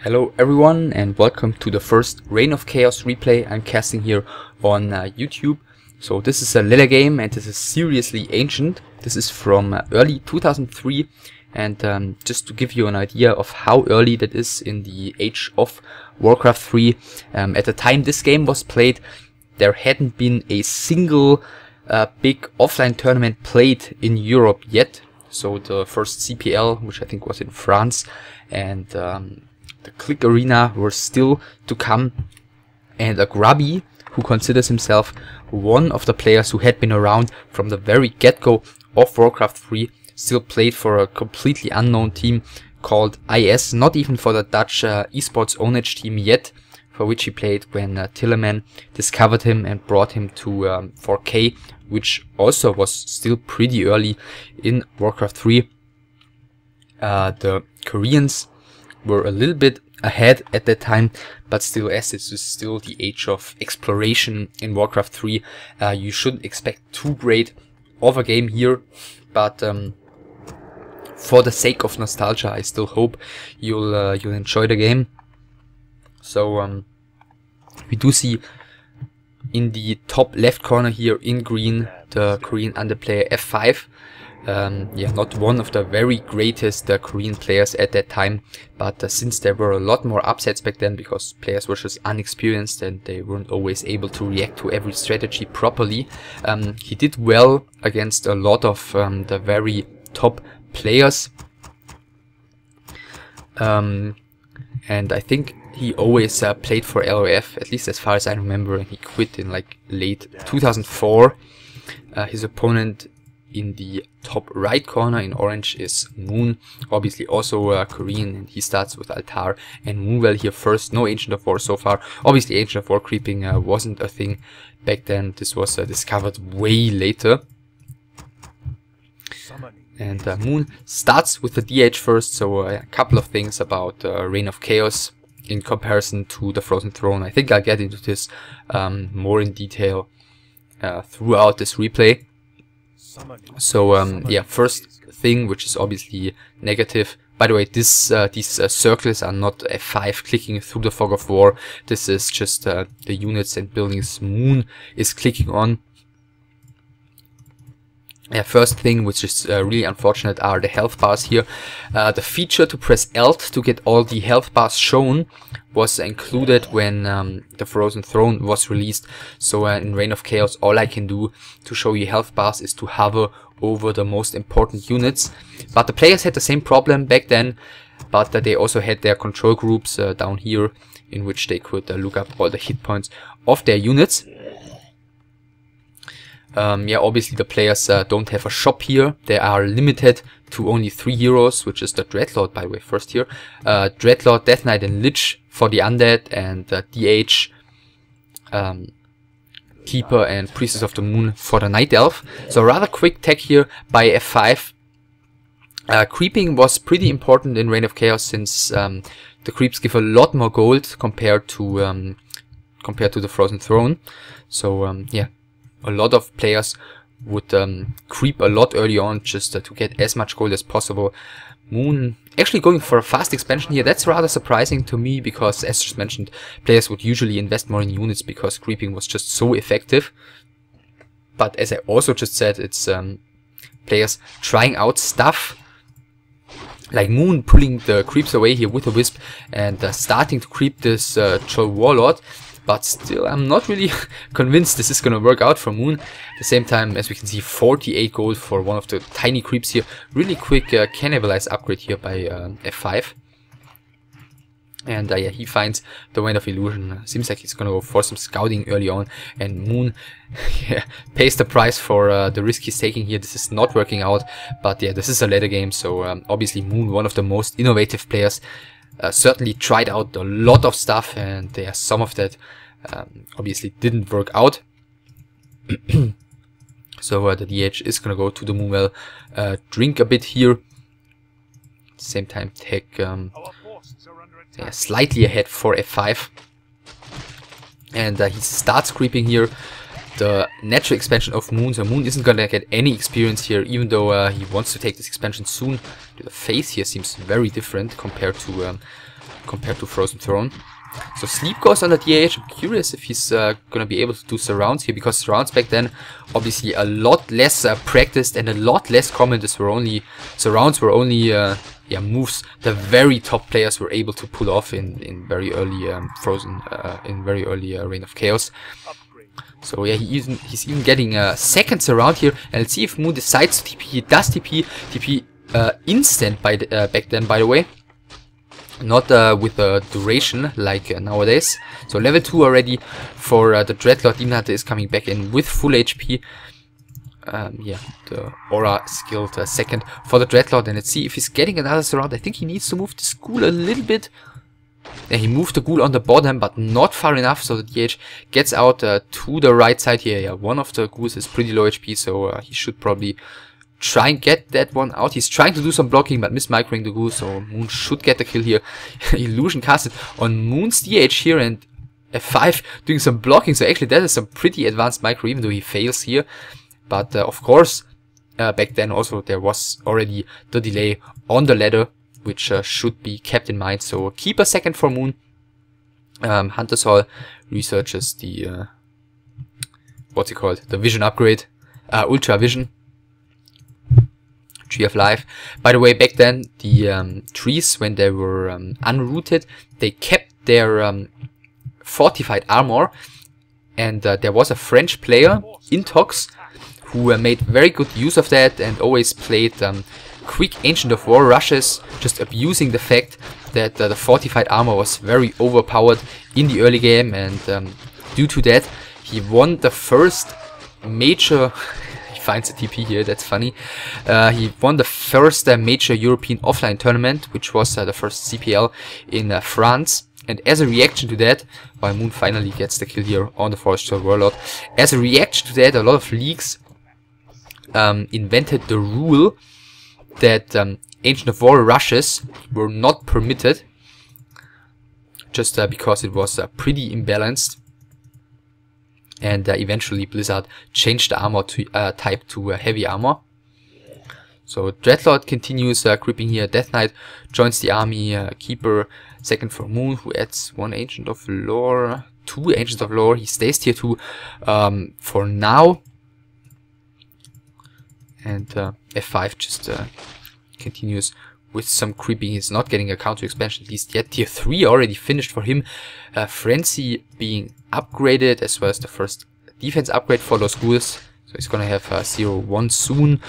Hello everyone and welcome to the first Reign of Chaos replay I'm casting here on YouTube. So this is a laddergame and this is seriously ancient. This is from early 2003 and just to give you an idea of how early that is in the age of Warcraft 3. At the time this game was played, there hadn't been a single big offline tournament played in Europe yet. So the first CPL, which I think was in France, and the Click Arena were still to come, and a grubby who considers himself one of the players who had been around from the very get-go of Warcraft 3 still played for a completely unknown team called IS, not even for the Dutch esports ownage team yet, for which he played when Tillerman discovered him and brought him to 4K, which also was still pretty early in Warcraft 3. The Koreans were a little bit ahead at that time, but still, as this is still the age of exploration in Warcraft 3, you shouldn't expect too great of a game here, but for the sake of nostalgia, I still hope you'll enjoy the game. So we do see in the top left corner here in green the Korean underplayer F5. Yeah, not one of the very greatest Korean players at that time, but since there were a lot more upsets back then because players were just unexperienced and they weren't always able to react to every strategy properly, he did well against a lot of the very top players, and I think he always played for LOF, at least as far as I remember, and he quit in like late 2004. His opponent in the top right corner in orange is Moon, obviously also Korean, and he starts with Altar and Moonwell here first. No Ancient of War so far. Obviously Ancient of War creeping wasn't a thing back then. This was discovered way later. And Moon starts with the DH first, so a couple of things about Reign of Chaos in comparison to the Frozen Throne. I think I'll get into this more in detail throughout this replay. So yeah, first thing, which is obviously negative. By the way, these circles are not F5 clicking through the Fog of War. This is just the units and buildings Moon is clicking on. Yeah, first thing, which is really unfortunate, are the health bars here. The feature to press Alt to get all the health bars shown was included when the Frozen Throne was released. So in Reign of Chaos, all I can do to show you health bars is to hover over the most important units. But the players had the same problem back then, but they also had their control groups down here, in which they could look up all the hit points of their units. Yeah, obviously the players don't have a shop here. They are limited to only 3 heroes, which is the Dreadlord, by the way, first here. Dreadlord, Death Knight and Lich for the Undead, and DH, Keeper and Priestess of the Moon for the Night Elf. So rather quick tech here by F5. Creeping was pretty important in Reign of Chaos, since the creeps give a lot more gold compared to the Frozen Throne. So yeah, a lot of players would creep a lot early on just to get as much gold as possible. Moon actually going for a fast expansion here. That's rather surprising to me, because as just mentioned, players would usually invest more in units because creeping was just so effective. But as I also just said, it's players trying out stuff like Moon pulling the creeps away here with a Wisp and starting to creep this Troll Warlord. But still, I'm not really convinced this is gonna work out for Moon. At the same time, as we can see, 48 gold for one of the tiny creeps here. Really quick cannibalize upgrade here by F5. And yeah, he finds the Wind of Illusion. Seems like he's gonna go for some scouting early on. And Moon yeah, pays the price for the risk he's taking here. This is not working out. But yeah, this is a ladder game, so obviously Moon, one of the most innovative players, certainly tried out a lot of stuff, and yeah, some of that obviously didn't work out. So the DH is gonna go to the Moonwell, drink a bit here. At the same time, take yeah, slightly ahead for F5, and he starts creeping here. The natural expansion of Moon, so Moon isn't gonna get any experience here, even though he wants to take this expansion soon. The face here seems very different compared to compared to Frozen Throne. So Sleep goes on the DH. I'm curious if he's gonna be able to do surrounds here, because surrounds back then obviously a lot less practiced and a lot less common. Surrounds were only moves the very top players were able to pull off in very early Reign of Chaos. So yeah, he's even getting a second surround here, and let's see if Moon decides to TP. He does TP instant back then, by the way. Not with a duration like nowadays. So level 2 already for the Dreadlord. Demon Hunter is coming back in with full HP. Yeah, the Aura skilled second for the Dreadlord. And let's see if he's getting another surround. I think he needs to move this ghoul a little bit. Yeah, he moved the ghoul on the bottom, but not far enough. So the DH gets out to the right side here. Yeah, one of the ghouls is pretty low HP, so he should probably try and get that one out. He's trying to do some blocking, but mismicroing the ghoul, so Moon should get the kill here. Illusion casted on Moon's DH here, and F5 doing some blocking. So actually that is some pretty advanced micro, even though he fails here. But of course, back then also there was already the delay on the ladder, which should be kept in mind. So keep a second for Moon. Hunter's Hall researches the what's it called? The vision upgrade, Ultra Vision. Tree of Life. By the way, back then the trees, when they were unrooted, they kept their fortified armor, and there was a French player, Intox, who made very good use of that and always played quick Ancient of War rushes, just abusing the fact that the fortified armor was very overpowered in the early game, and due to that he won the first major finds a TP here, that's funny. He won the first major European offline tournament, which was the first CPL in France. And as a reaction to that, while Moon finally gets the kill here on the Forestall Warlord, as a reaction to that, a lot of leagues invented the rule that Ancient of War rushes were not permitted, just because it was pretty imbalanced. And eventually Blizzard changed the armor type to heavy armor. So Dreadlord continues creeping here. Death Knight joins the army. Keeper second for Moon, who adds 1 Ancient of Lore, 2 Ancients of Lore. He stays tier 2 for now. And F5 just continues with some creeping. He's not getting a counter expansion at least yet. Tier 3 already finished for him. Frenzy being upgraded, as well as the first defense upgrade for those ghouls. So he's gonna have 0-1 soon.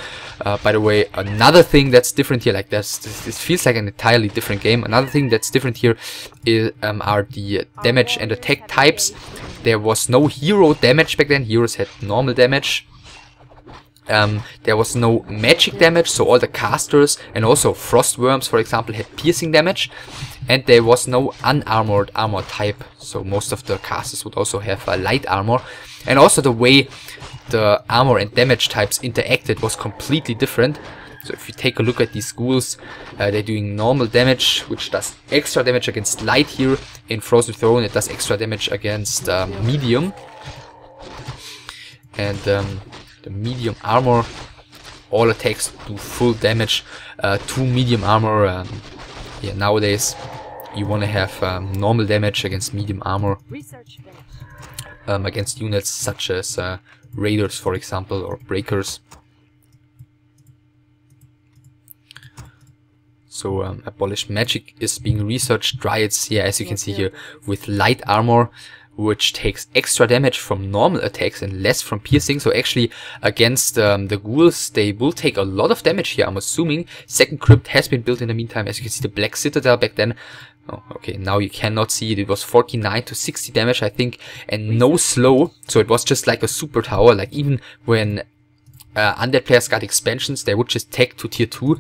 By the way, another thing that's different here, like this feels like an entirely different game. Another thing that's different here is, are the damage and attack types. There was no hero damage back then. Heroes had normal damage. There was no magic damage, so all the casters and also frost worms, for example, had piercing damage, and there was no unarmored armor type, so most of the casters would also have light armor. And also the way the armor and damage types interacted was completely different. So if you take a look at these ghouls, they're doing normal damage, which does extra damage against light here. In Frozen Throne it does extra damage against medium, and the medium armor, all attacks do full damage to medium armor. Yeah, nowadays you want to have normal damage against medium armor against units such as raiders, for example, or breakers. So abolished magic is being researched. Dryads, yeah, as you can see here, with light armor, which takes extra damage from normal attacks and less from piercing. So actually against the ghouls, they will take a lot of damage here, I'm assuming. Second crypt has been built in the meantime. As you can see, the Black Citadel back then. Oh, okay, now you cannot see it. It was 49 to 60 damage, I think, and no slow. So it was just like a super tower. Like even when undead players got expansions, they would just take to tier 2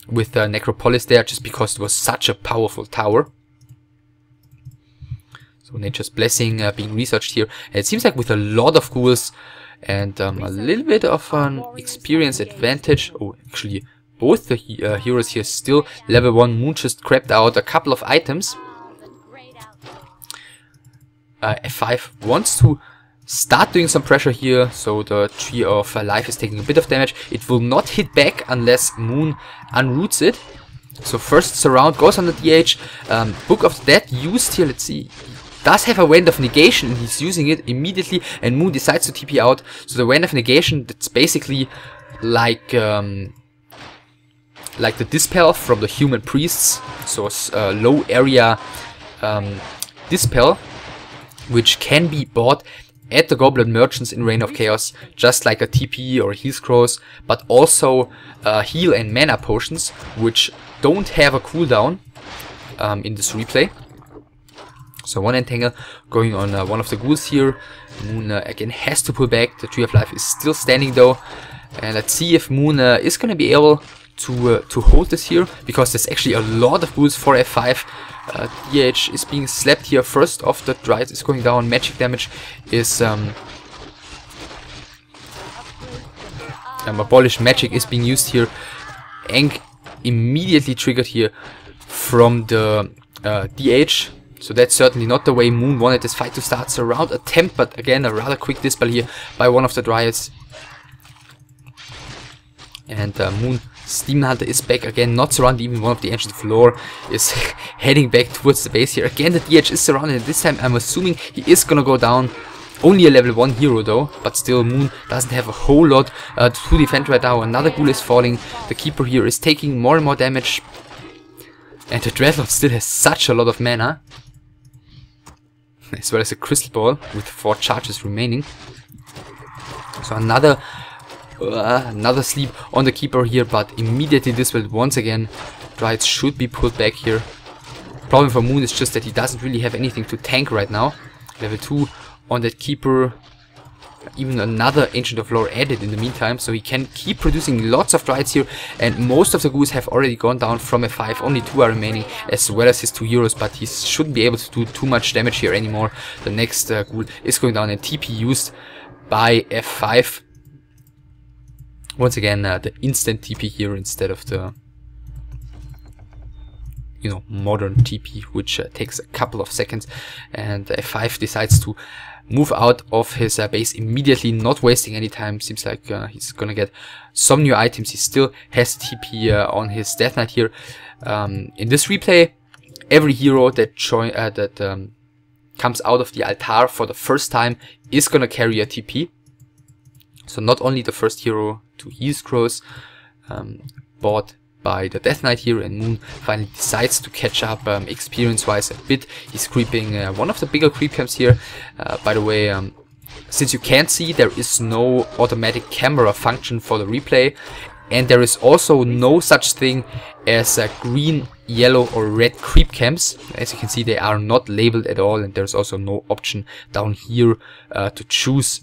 with Necropolis there, just because it was such a powerful tower. So Nature's Blessing being researched here. And it seems like with a lot of ghouls and a little bit of an experience advantage. Oh, actually, both the heroes here still level 1. Moon just grabbed out a couple of items. F5 wants to start doing some pressure here, so the Tree of Life is taking a bit of damage. It will not hit back unless Moon unroots it. So first surround goes on the DH. Book of the Dead used here, let's see. Does have a Wand of Negation and he's using it immediately, and Moon decides to TP out. So the Wand of Negation, that's basically like the Dispel from the Human Priests. So low area Dispel, which can be bought at the Goblin Merchants in Reign of Chaos, just like a TP or Heal Scrolls, but also heal and mana potions, which don't have a cooldown in this replay. So one Entangle going on one of the ghouls here. Moon again has to pull back. The Tree of Life is still standing though. And let's see if Moon is going to be able to hold this here, because there's actually a lot of ghouls for F5. DH is being slapped here. First off, the Dryad is going down. Magic damage is Abolish Magic is being used here. Ankh immediately triggered here from the DH. So that's certainly not the way Moon wanted this fight to start. Surround attempt, but again a rather quick dispel here by one of the Dryads. And Moon Demon Hunter is back again, not surrounded. Even one of the Ancient Floor is heading back towards the base here. Again the DH is surrounded, and this time I'm assuming he is gonna go down. Only a level 1 hero though, but still Moon doesn't have a whole lot to defend right now. Another ghoul is falling. The Keeper here is taking more and more damage. And the Dreadlord still has such a lot of mana, as well as a Crystal Ball with 4 charges remaining. So another sleep on the Keeper here, but immediately this will once again. Dryads should be pulled back here. Problem for Moon is just that he doesn't really have anything to tank right now. Level 2 on that Keeper. Even another Ancient of Lore added in the meantime, so he can keep producing lots of Dryads here, and most of the ghouls have already gone down from F5. Only 2 are remaining, as well as his 2 heroes, but he shouldn't be able to do too much damage here anymore. The next ghoul is going down, and TP used by F5. Once again, the instant TP here instead of the modern TP, which takes a couple of seconds. And F5 decides to move out of his base immediately, not wasting any time. Seems like he's gonna get some new items. He still has TP on his Death Knight here. In this replay, every hero that comes out of the altar for the first time is gonna carry a TP. So not only the first hero to Heal Scrolls bought by the Death Knight here, and Moon finally decides to catch up experience-wise a bit. He's creeping one of the bigger creep camps here. By the way, since you can't see, there is no automatic camera function for the replay, and there is also no such thing as green, yellow or red creep camps. As you can see, they are not labeled at all, and there's also no option down here to choose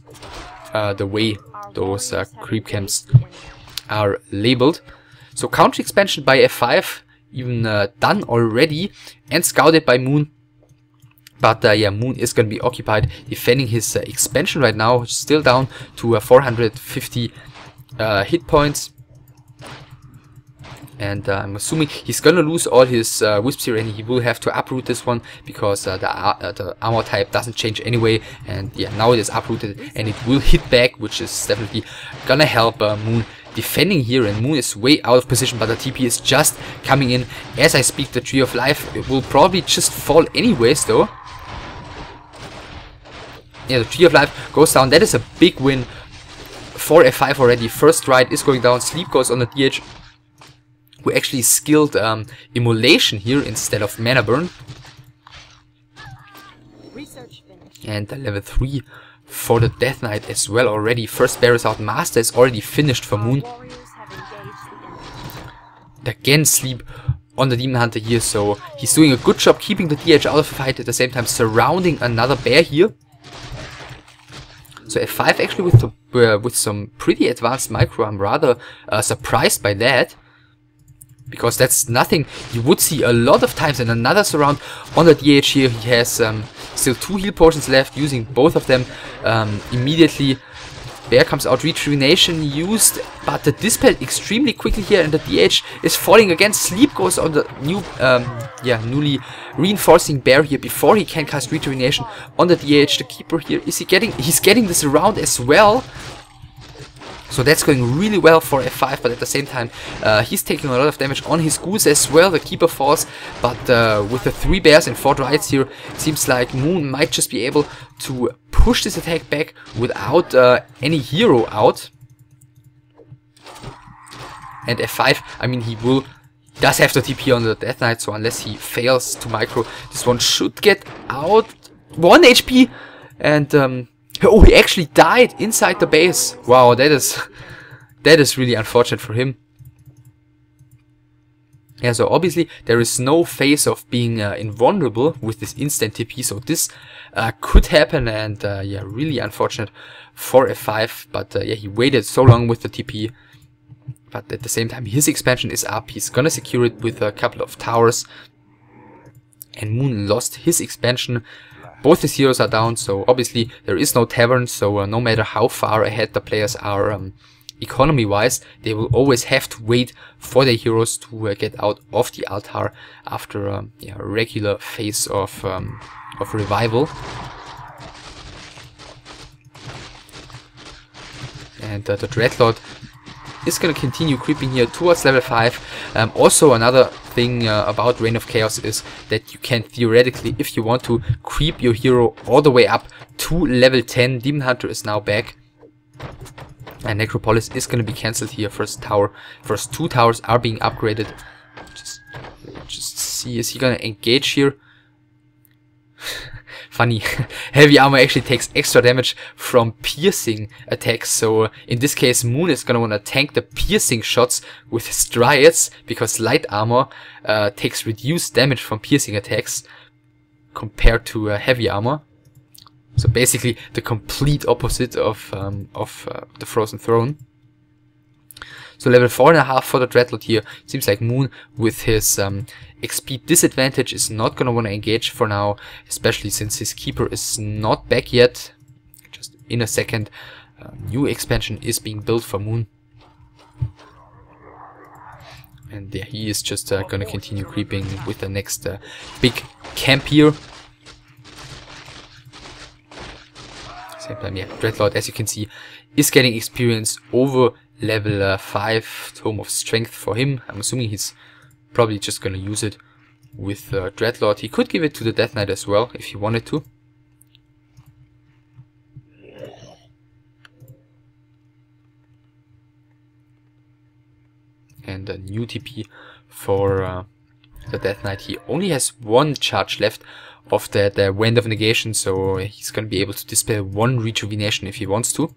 the way those creep camps are labeled. So counter expansion by F5, even done already, and scouted by Moon. But yeah, Moon is going to be occupied defending his expansion right now, still down to 450 hit points. And I'm assuming he's gonna lose all his wisps here, and he will have to uproot this one, because the armor type doesn't change anyway. And yeah, now it is uprooted, and it will hit back, which is definitely gonna help Moon defending here. And Moon is way out of position, but the TP is just coming in as I speak. The Tree of Life, it will probably just fall anyways though. Yeah, the Tree of Life goes down. That is a big win for F5 already. First Dryad is going down. Sleep goes on the DH, who actually skilled Immolation here instead of Mana Burn. And level 3 for the Death Knight as well already. First Bear is out. Master is already finished for Moon. Again Sleep on the Demon Hunter here, so he's doing a good job keeping the DH out of the fight, at the same time surrounding another bear here. So F5 actually with some pretty advanced micro. I'm rather surprised by that, because that's nothing you would see a lot of times. And another surround on the DH here. He has still 2 heal potions left, using both of them immediately. Bear comes out, Rejuvenation used, but the Dispel extremely quickly here, and the DH is falling again. Sleep goes on the new, newly reinforcing Bear here before he can cast Rejuvenation on the DH. The Keeper here, he's getting this around as well. So that's going really well for F5, but at the same time, he's taking a lot of damage on his goose as well. The keeper falls, but with the 3 bears and 4 dryads here, it seems like Moon might just be able to push this attack back without any hero out. And F5, I mean, he does have the TP on the Death Knight, so unless he fails to micro, this one should get out. 1 HP, and oh, he actually died inside the base. Wow, that is really unfortunate for him. Yeah, so obviously there is no phase of being invulnerable with this instant TP, so this could happen, and yeah, really unfortunate for F5. But yeah, he waited so long with the TP. But at the same time, his expansion is up. He's gonna secure it with a couple of towers. And Moon lost his expansion. Both his heroes are down, so obviously there is no tavern, so no matter how far ahead the players are economy-wise, they will always have to wait for their heroes to get out of the altar after yeah, a regular phase of revival. And the Dreadlord is going to continue creeping here towards level 5. Also another thing about Reign of Chaos is that you can theoretically, if you want to, creep your hero all the way up to level 10. Demon Hunter is now back. And Necropolis is going to be cancelled here. First 2 towers are being upgraded. Just see, is he going to engage here? Funny, heavy armor actually takes extra damage from piercing attacks, so in this case Moon is gonna wanna tank the piercing shots with his dryads, because light armor takes reduced damage from piercing attacks compared to heavy armor. So basically the complete opposite of the Frozen Throne. So level 4.5 for the Dreadlord here. Seems like Moon with his XP disadvantage is not gonna wanna engage for now, especially since his keeper is not back yet. Just in a second, new expansion is being built for Moon. And yeah, he is just gonna continue creeping with the next big camp here. Same time, yeah, Dreadlord, as you can see, is getting experience over level 5 Tome of Strength for him. I'm assuming he's probably just gonna use it with Dreadlord. He could give it to the Death Knight as well if he wanted to. And a new TP for the Death Knight. He only has 1 charge left of the Wind of Negation, so he's gonna be able to dispel 1 rejuvenation if he wants to.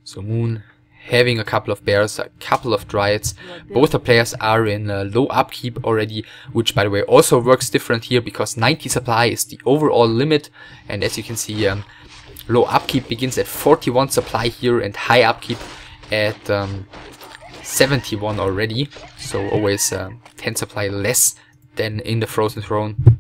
So Moon having a couple of bears, a couple of dryads. Both the players are in low upkeep already, which by the way also works different here because 90 supply is the overall limit. And as you can see, low upkeep begins at 41 supply here and high upkeep at 71 already. So always 10 supply less than in the Frozen Throne.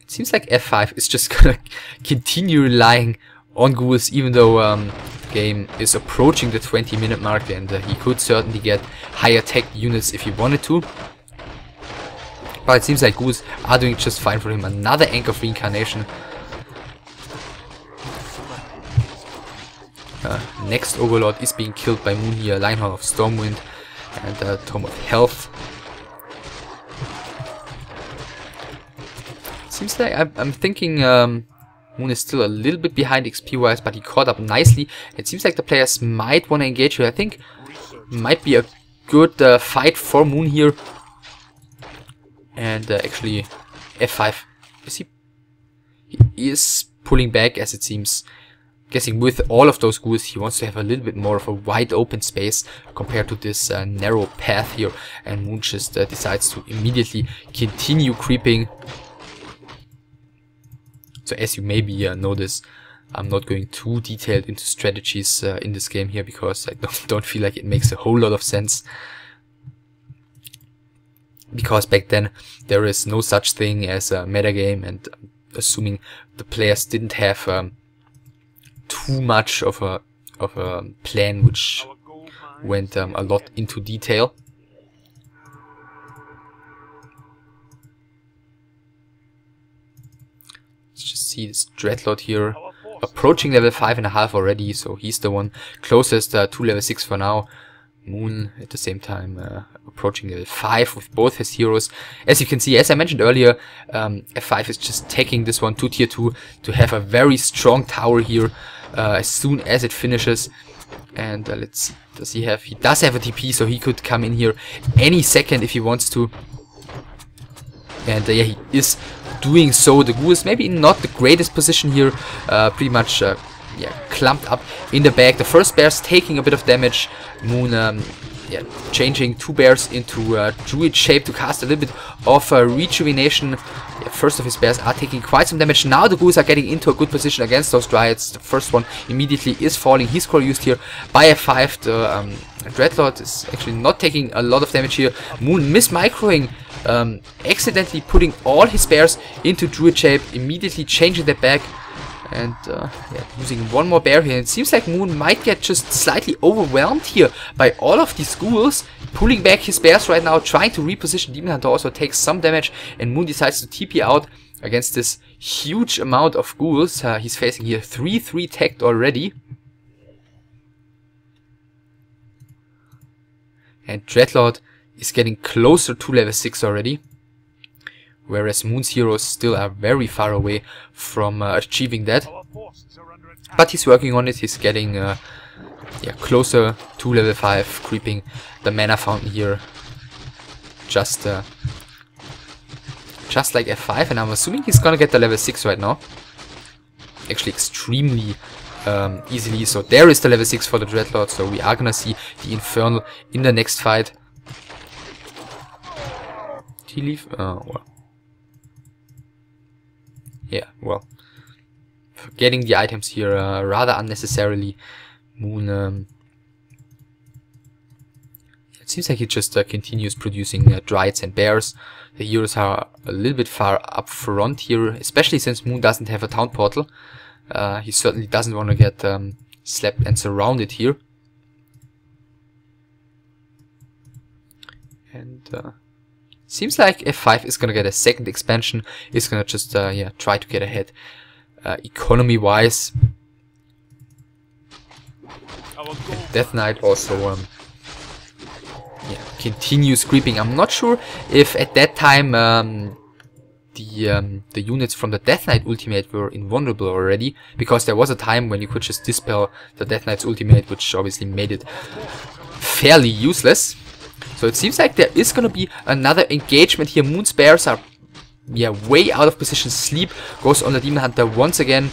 Seems like F5 is just gonna continue relying on ghouls, even though the game is approaching the 20-minute mark, and he could certainly get higher tech units if he wanted to. But it seems like ghouls are doing just fine for him. Another Anchor of Reincarnation. Next Overlord is being killed by Moon here. Lionheart of Stormwind and Tome of Health. Seems like I'm thinking Moon is still a little bit behind XP wise, but he caught up nicely. It seems like the players might want to engage here. I think might be a good fight for Moon here. And actually F5, he is pulling back, as it seems. Guessing with all of those ghouls he wants to have a little bit more of a wide open space compared to this narrow path here, and Moon just decides to immediately continue creeping. So as you maybe notice, I'm not going too detailed into strategies in this game here because I don't feel like it makes a whole lot of sense. Because back then there is no such thing as a metagame, and assuming the players didn't have too much of a plan which went a lot into detail. see this Dreadlord here approaching level 5.5 already, so he's the one closest to level 6 for now. Moon at the same time approaching level 5 with both his heroes. As you can see, as I mentioned earlier, F5 is just taking this one to tier 2 to have a very strong tower here as soon as it finishes. And let's see, does he have... He does have a TP, so he could come in here any second if he wants to. And yeah, he is doing so. The Ghoul is maybe not the greatest position here, pretty much yeah, clumped up in the back. The first bear's taking a bit of damage. Moon yeah, changing 2 bears into druid shape to cast a little bit of rejuvenation. Yeah, first of his bears are taking quite some damage. Now the ghouls are getting into a good position against those dryads. The first one immediately is falling. He's core used here by F5. The Dreadlord is actually not taking a lot of damage here. Moon mis-microing, accidentally putting all his bears into druid shape, immediately changing their back. And yeah, using one more bear here. It seems like Moon might get just slightly overwhelmed here by all of these ghouls. Pulling back his bears right now, trying to reposition. Demon Hunter also takes some damage, and Moon decides to TP out against this huge amount of ghouls. He's facing here 3-3 tagged already. And Dreadlord is getting closer to level 6 already. Whereas Moon's heroes still are very far away from achieving that. But he's working on it. He's getting yeah, closer to level 5, creeping the mana fountain here. Just like F5, and I'm assuming he's gonna get the level 6 right now. Actually extremely easily. So there is the level 6 for the Dreadlord. So we are gonna see the Infernal in the next fight. Did he leave? Well. Yeah, well, getting the items here rather unnecessarily. Moon, it seems like he just continues producing dryads and bears. The heroes are a little bit far up front here, especially since Moon doesn't have a town portal. He certainly doesn't want to get slapped and surrounded here. And seems like F5 is gonna get a second expansion. Is gonna just yeah, try to get ahead economy wise. Death Knight also yeah, continues creeping. I'm not sure if at that time the units from the Death Knight ultimate were invulnerable already, because there was a time when you could just dispel the Death Knight's ultimate, which obviously made it fairly useless. So it seems like there is going to be another engagement here. Moon's bears are yeah, way out of position. Sleep goes on the Demon Hunter once again.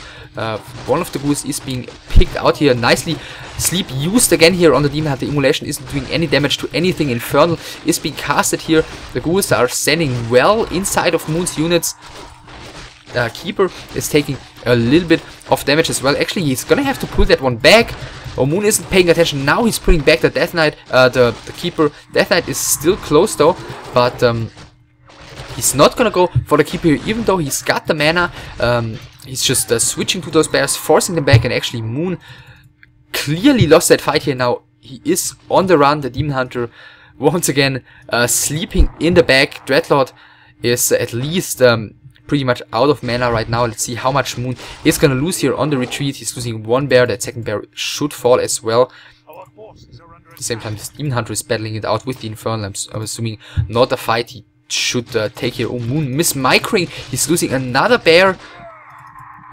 One of the ghouls is being picked out here nicely. Sleep used again here on the Demon Hunter. Immolation isn't doing any damage to anything. Infernal is being casted here. The ghouls are standing well inside of Moon's units. Keeper is taking a little bit of damage as well. Actually, he's gonna have to pull that one back. Oh, Moon isn't paying attention. Now he's pulling back the Death Knight, the Keeper. Death Knight is still close though, but he's not gonna go for the Keeper here, even though he's got the mana. He's just switching to those bears, forcing them back, and actually Moon clearly lost that fight here. Now he is on the run. The Demon Hunter once again sleeping in the back. Dreadlord is at least pretty much out of mana right now. Let's see how much Moon is gonna lose here on the retreat. He's losing one bear. That second bear should fall as well. At the same time, this Demon Hunter is battling it out with the Infernal. I'm assuming not a fight he should take here. Oh, Moon mis-microing. He's losing another bear.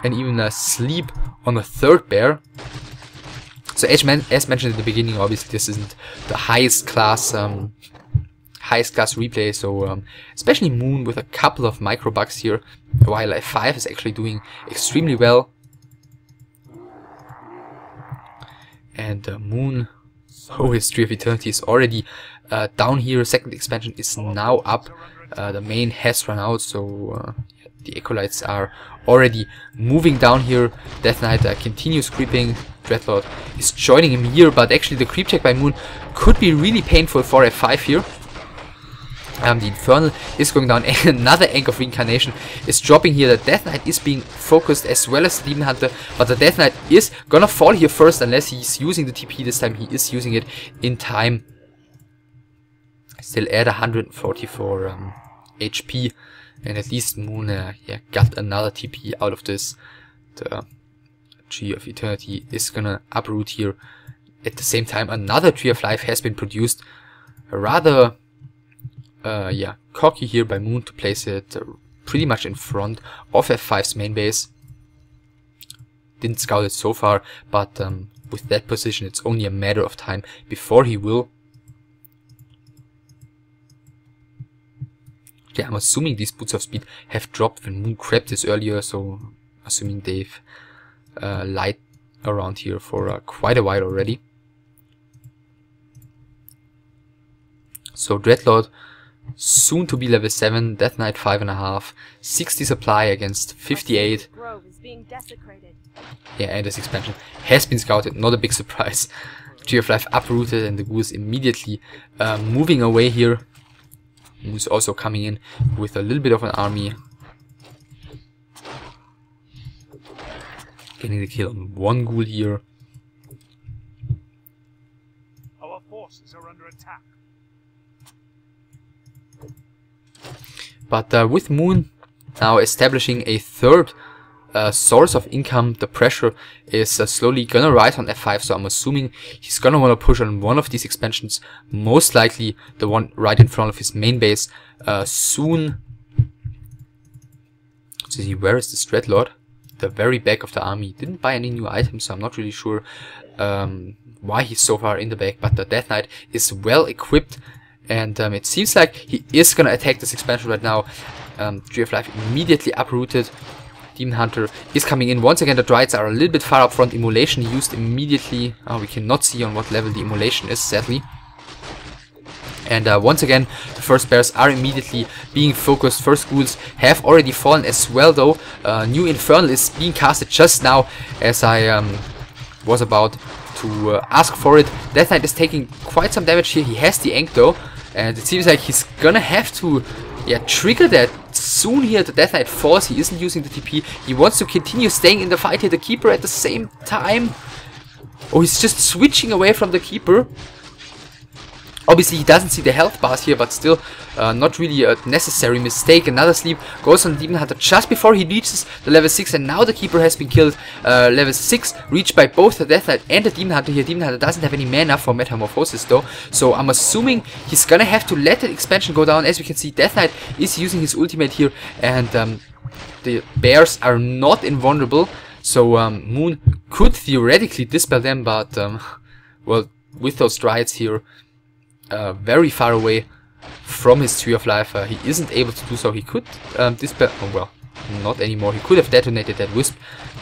And even a sleep on a third bear. So as mentioned at the beginning, obviously this isn't the highest class replay, so especially Moon with a couple of micro bugs here, while F5 is actually doing extremely well. And Moon, History of Eternity is already down here. Second expansion is now up. The main has run out, so the Acolytes are already moving down here. Death Knight continues creeping. Dreadlord is joining him here, but actually the creep check by Moon could be really painful for F5 here. The Infernal is going down, and another Anchor of Reincarnation is dropping here. The Death Knight is being focused as well as the Demon Hunter, but the Death Knight is gonna fall here first, unless he's using the TP. This time he is using it in time. Still at 144 HP. And at least Moon yeah, got another TP out of this. The Tree of Eternity is gonna uproot here. At the same time, another Tree of Life has been produced. Rather yeah, cocky here by Moon to place it pretty much in front of F5's main base. Didn't scout it so far, but with that position it's only a matter of time before he will. Yeah, I'm assuming these boots of speed have dropped when Moon grabbed this earlier, so assuming they've lied around here for quite a while already. So Dreadlord soon to be level 7, Death Knight 5.5, 60 supply against 58. Yeah, and this expansion has been scouted, not a big surprise. Tree of Life uprooted and the ghouls immediately moving away here. Who's also coming in with a little bit of an army. Getting the kill on one ghoul here. Our forces are under attack. But with Moon now establishing a third source of income, the pressure is slowly gonna rise on F5, so I'm assuming he's gonna wanna push on one of these expansions, most likely the one right in front of his main base, soon. Let's see, where is this Dreadlord? The very back of the army. Didn't buy any new items, so I'm not really sure why he's so far in the back, but the Death Knight is well equipped, and it seems like he is gonna attack this expansion right now. Tree of Life immediately uprooted. Demon Hunter is coming in. Once again, the Dryads are a little bit far up front. Immolation used immediately. Oh, we cannot see on what level the Immolation is, sadly. And once again, the first bears are immediately being focused. First ghouls have already fallen as well, though. New Infernal is being casted just now as I was about to ask for it. Death Knight is taking quite some damage here. He has the Ankh, though. And it seems like he's gonna have to trigger that soon here. The Death Knight falls. He isn't using the TP. He wants to continue staying in the fight here. The Keeper at the same time. Oh, he's just switching away from the Keeper. Obviously, he doesn't see the health bars here, but still not really a necessary mistake. Another sleep goes on the Demon Hunter just before he reaches the level 6, and now the Keeper has been killed. Level 6 reached by both the Death Knight and the Demon Hunter here. Demon Hunter doesn't have any mana for Metamorphosis, though, so I'm assuming he's gonna have to let the expansion go down. As we can see, Death Knight is using his ultimate here, and the bears are not invulnerable, so Moon could theoretically dispel them, but well, with those Dryads here very far away from his Tree of Life, he isn't able to do so. He could dispel, oh well, not anymore. He could have detonated that Wisp.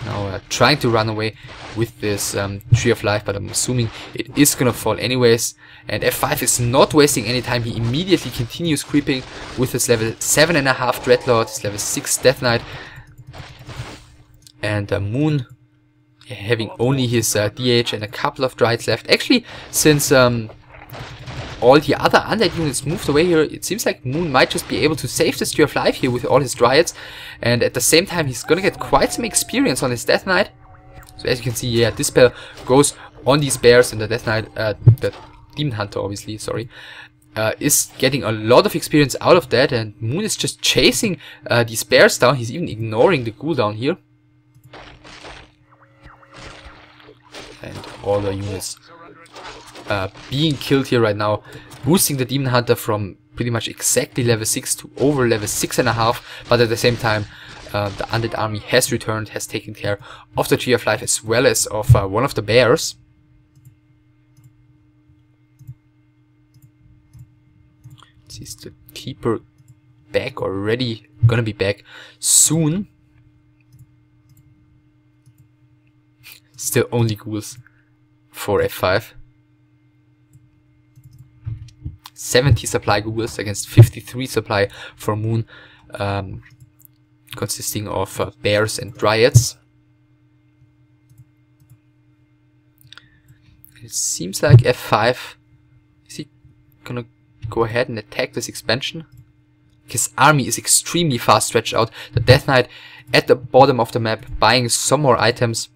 Now trying to run away with this Tree of Life, but I'm assuming it is gonna fall anyways. And F5 is not wasting any time. He immediately continues creeping with his level 7.5 Dreadlord, his level 6 Death Knight, and Moon having only his DH and a couple of Dryads left. Actually, since all the other undead units moved away here, it seems like Moon might just be able to save this Tree of Life here with all his Dryads, and at the same time he's gonna get quite some experience on his Death Knight. So as you can see, yeah, Dispel goes on these bears, and the Death Knight, the Demon Hunter obviously, sorry, is getting a lot of experience out of that, and Moon is just chasing these bears down. He's even ignoring the ghoul down here. And all the units being killed here right now, boosting the Demon Hunter from pretty much exactly level 6 to over level 6.5, but at the same time the undead army has returned, has taken care of the Tree of Life as well as of one of the bears. Is the Keeper back already? Gonna be back soon. Still only ghouls for F5. 70 supply ghouls against 53 supply for Moon, consisting of bears and Dryads. It seems like F5 is he gonna go ahead and attack this expansion. His army is extremely fast stretched out. The Death Knight at the bottom of the map buying some more items,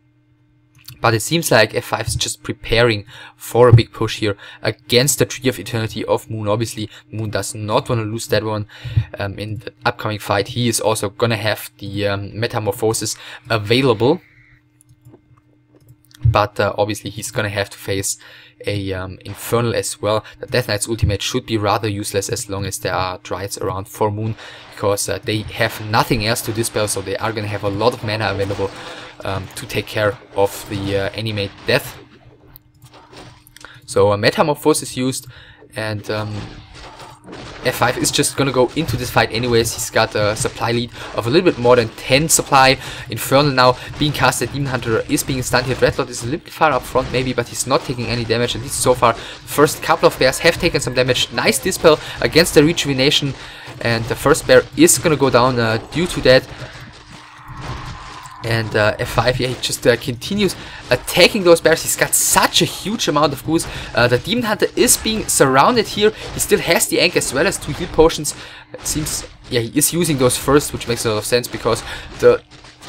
But it seems like F5 is just preparing for a big push here against the Tree of Eternity of Moon. Obviously, Moon does not want to lose that one in the upcoming fight. He is also gonna have the Metamorphosis available. But obviously he's gonna have to face a Infernal as well. The Death Knight's ultimate should be rather useless as long as there are Dryads around for Moon, because they have nothing else to dispel, so they are gonna have a lot of mana available to take care of the Animate Death. So Metamorphosis used, and F5 is just gonna go into this fight anyways. He's got a supply lead of a little bit more than 10 supply. Infernal now being casted. Demon Hunter is being stunned here. Dreadlord is a little bit far up front maybe, but he's not taking any damage. At least so far, first couple of bears have taken some damage. Nice dispel against the Rejuvenation, and the first bear is gonna go down due to that. And F5, yeah, he just continues attacking those bears. He's got such a huge amount of goose. The Demon Hunter is being surrounded here. He still has the Ank as well as 2 heal potions. It seems, yeah, he is using those first, which makes a lot of sense because the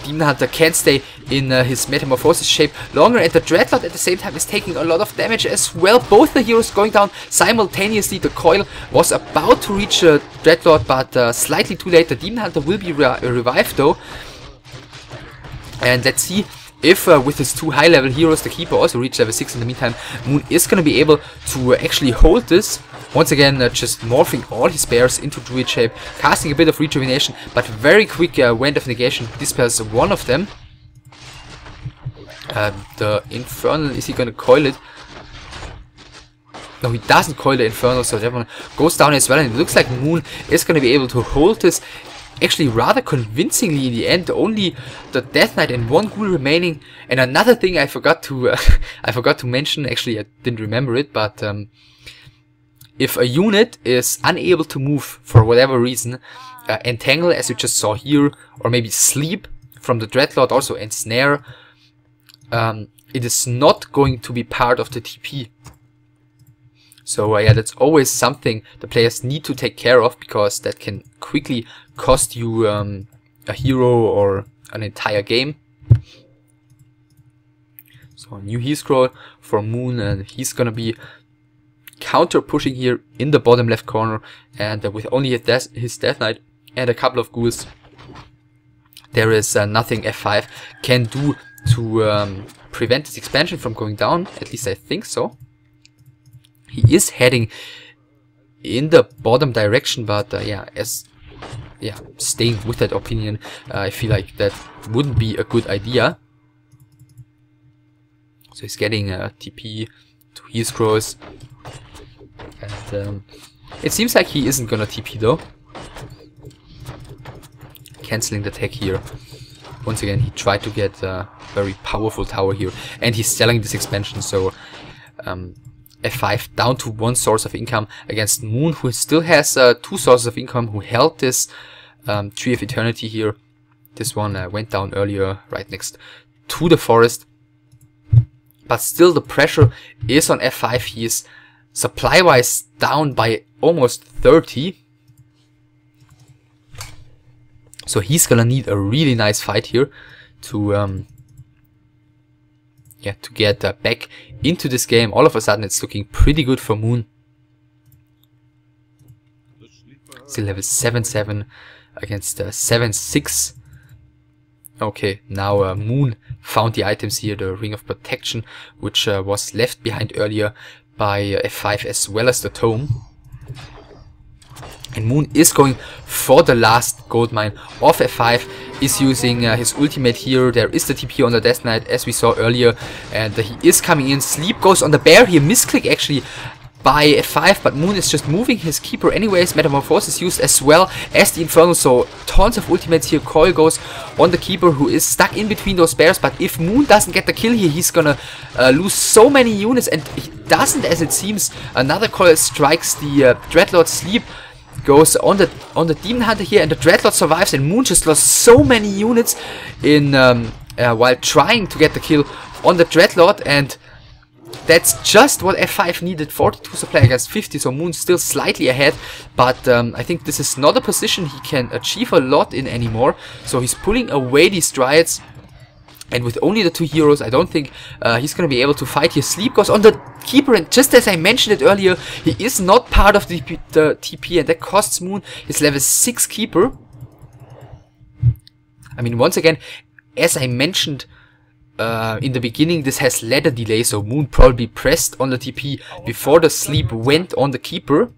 Demon Hunter can't stay in his Metamorphosis shape longer, and the Dreadlord at the same time is taking a lot of damage as well. Both the heroes going down simultaneously. The coil was about to reach Dreadlord, but slightly too late. The Demon Hunter will be revived though. And let's see if with his 2 high-level heroes, the Keeper also reached level 6 in the meantime, Moon is going to be able to actually hold this. Once again, just morphing all his bears into Druid shape, casting a bit of Rejuvenation, but very quick Wand of Negation dispels one of them. The Infernal, is he going to coil it? No, he doesn't coil the Infernal, so that one goes down as well, and it looks like Moon is going to be able to hold this actually rather convincingly in the end. Only the Death Knight and 1 ghoul remaining. And another thing I forgot to I forgot to mention, actually I didn't remember it, but if a unit is unable to move for whatever reason, Entangle, as you just saw here, or maybe Sleep from the Dreadlord, also Ensnare, it is not going to be part of the TP. So yeah, that's always something the players need to take care of, because that can quickly cost you a hero or an entire game. So a new heal scroll for Moon, and he's gonna be counter pushing here in the bottom left corner, and with only his Death Knight and a couple of ghouls, there is nothing F5 can do to prevent this expansion from going down. At least I think so. He is heading in the bottom direction, but staying with that opinion, I feel like that wouldn't be a good idea. So he's getting TP to heal scrolls, and it seems like he isn't gonna TP though. Canceling the tech here. Once again, he tried to get a very powerful tower here, and he's selling this expansion, so F5 down to 1 source of income against Moon, who still has 2 sources of income, who held this Tree of Eternity here. This one went down earlier, right next to the forest. But still the pressure is on F5. He is supply-wise down by almost 30. So he's gonna need a really nice fight here to to get back into this game. All of a sudden it's looking pretty good for Moon. Still level 7-7 against 7-6. Okay, now Moon found the items here, the Ring of Protection, which was left behind earlier by F5, as well as the Tome. And Moon is going for the last gold mine of F5, is using his ultimate here. There is the TP on the Death Knight, as we saw earlier, and he is coming in. Sleep goes on the bear here, misclick actually by F5, but Moon is just moving his Keeper anyways. Metamorphosis used as well as the Infernal, so tons of ultimates here. Coil goes on the Keeper, who is stuck in between those bears, but if Moon doesn't get the kill here, he's gonna lose so many units, and he doesn't, as it seems. Another Coil strikes the Dreadlord. Sleep goes on the Demon Hunter here, and the Dreadlord survives, and Moon just lost so many units in while trying to get the kill on the Dreadlord, and that's just what F5 needed. 42 supply against 50, so Moon's still slightly ahead, but I think this is not a position he can achieve a lot in anymore. So he's pulling away these Dryads, And with only the 2 heroes, I don't think he's going to be able to fight here. Sleep goes on the Keeper, and just as I mentioned it earlier, he is not part of the TP, and that costs Moon his level 6 Keeper. I mean, once again, as I mentioned in the beginning, this has ladder delay, so Moon probably pressed on the TP before the Sleep went on the Keeper.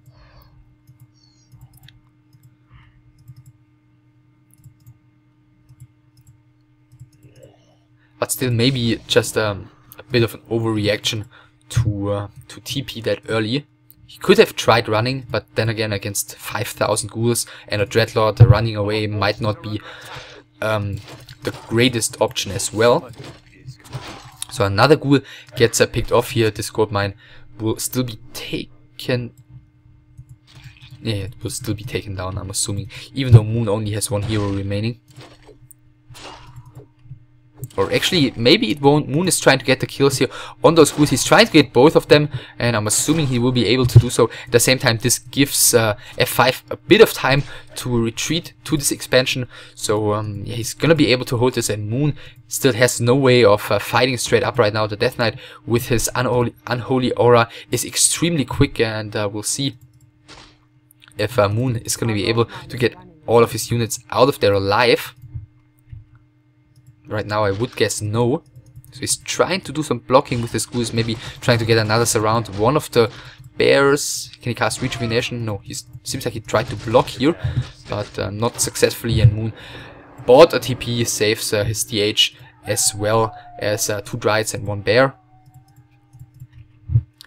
But still, maybe just a bit of an overreaction to TP that early. He could have tried running, but then again, against 5,000 ghouls and a Dreadlord, running away might not be the greatest option as well. So another ghoul gets picked off here. This gold mine will still be taken. Yeah, it will still be taken down, I'm assuming, even though Moon only has 1 hero remaining. Or actually, maybe it won't. Moon is trying to get the kills here on those ghouls. He's trying to get both of them, and I'm assuming he will be able to do so. At the same time, this gives F5 a bit of time to retreat to this expansion. So yeah, he's gonna be able to hold this, and Moon still has no way of fighting straight up right now. The Death Knight with his unholy aura is extremely quick, and we'll see if Moon is gonna be able to get all of his units out of there alive. Right now I would guess no. So he's trying to do some blocking with his ghouls, maybe trying to get another surround. One of the bears, can he cast Rejuvenation? No, he seems like he tried to block here, but not successfully, and Moon bought a TP, saves his DH as well as 2 Dryads and 1 bear.